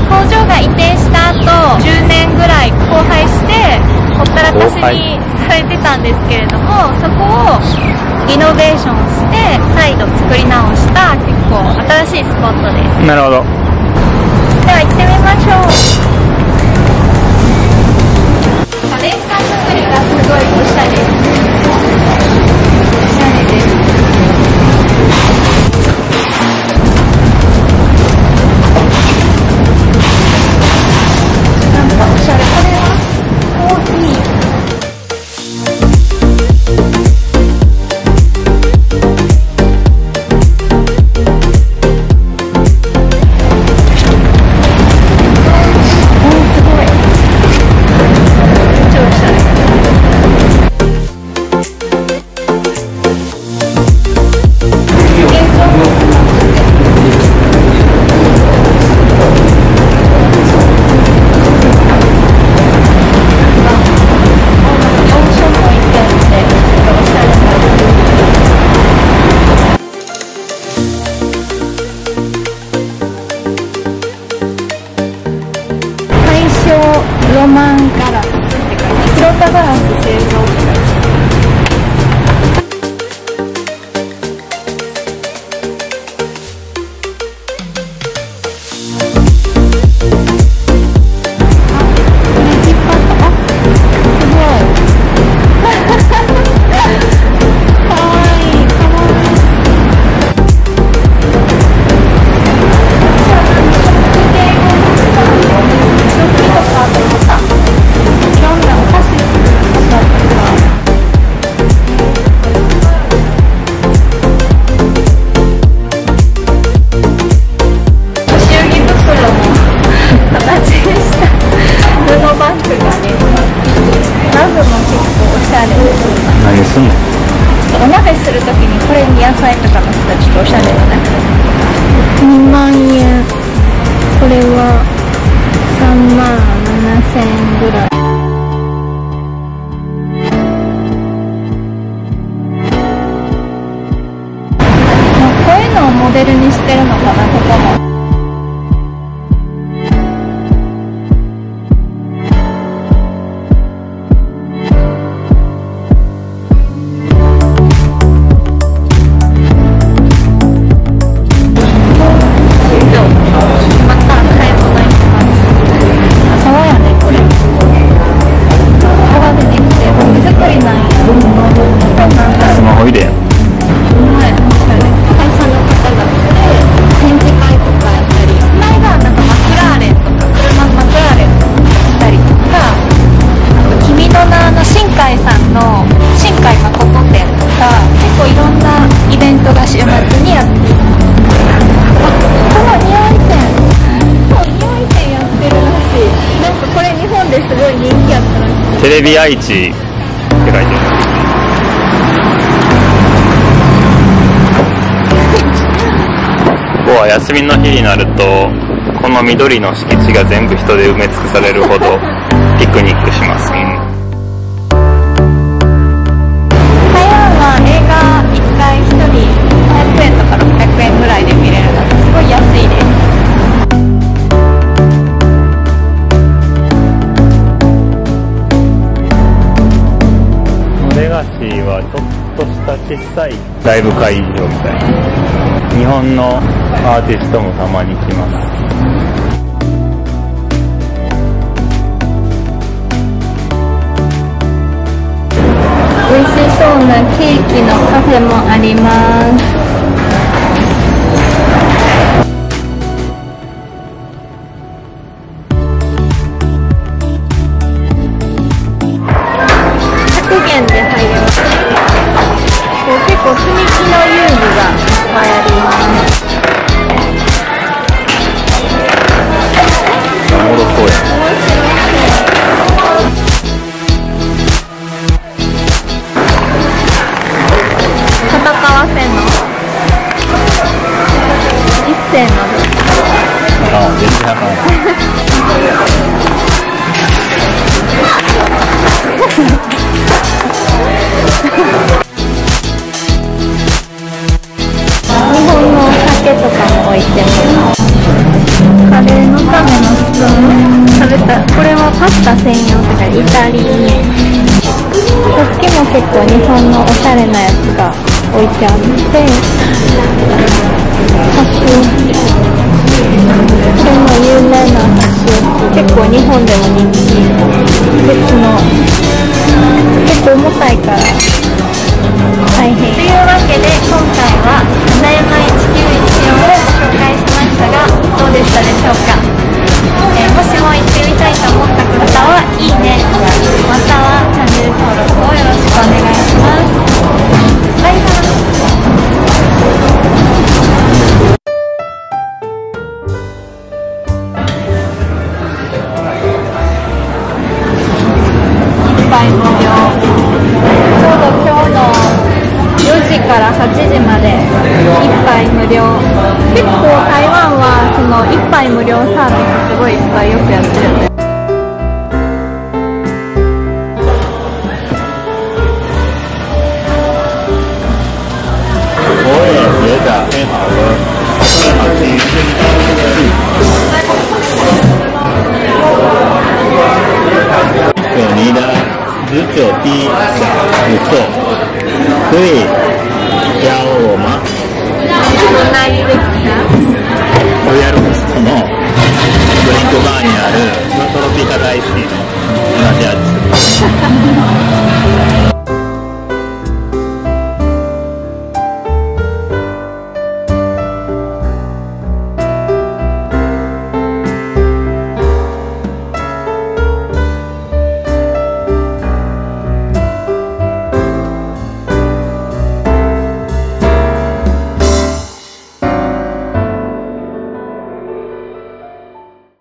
で工場が移転した後10年ぐらい荒廃してほったらかしにされてたんですけれども、そこをリノベーションして再度作り直した結構新しいスポットです。なるほど。では行ってみましょう。レンガ作りがすごいおしゃれです。おしゃれです。なんかおしゃれ。これはコーヒー。ロマンガラスって書いて、広田ガラス製造って書いて。何すんの？お鍋するときにこれに野菜とかのせたらちょっとおしゃれだね。2万円。これは3万7,000円ぐらい。こういうのをモデルにしてるのかな、ここも。スマホ入れやん。週末にやって、この匂い店、そう匂い店やってるらしい。なんかこれ日本ですごい人気やったらしい。テレビ愛知って書いてる。ここは休みの日になるとこの緑の敷地が全部人で埋め尽くされるほどピクニックします。台湾は映画1回1人500円とか600円ぐらいで見れるのですごい安いです。レガシーはちょっとした小さいライブ会場みたいな。日本のアーティストもたまに来ます。美味しそうなケーキのカフェもあります。100元で入れます。結構積み木の遊具がいっぱいあります。おもろそうや。戦わせんの一斉のああ、全然あかん。日本のお酒とかも置いてます。カレーのためのべた。これはパスタ専用とかイタリー麺。こっちも結構日本のおしゃれなやつが置いてあって、箸置き。これも有名な箸置き。結構日本でも人気。別の結構重たいから大変。というわけで今回は七山1914を紹介しましたが、どうでしたでしょうか。もしも行ってみたいと思った方はいいね、またはチャンネル登録をよろしくお願いします。バイバイ。無料。ちょうど今日の4時から8時まで1杯無料。結構台湾はその1杯無料サービスすごいいっぱいよくやってるんで。我也觉得挺好的，很好吃。有你的19滴小不错，可以教我吗？ロイヤルホストのドリンクバーにあるトロピカ大好きの同じ味。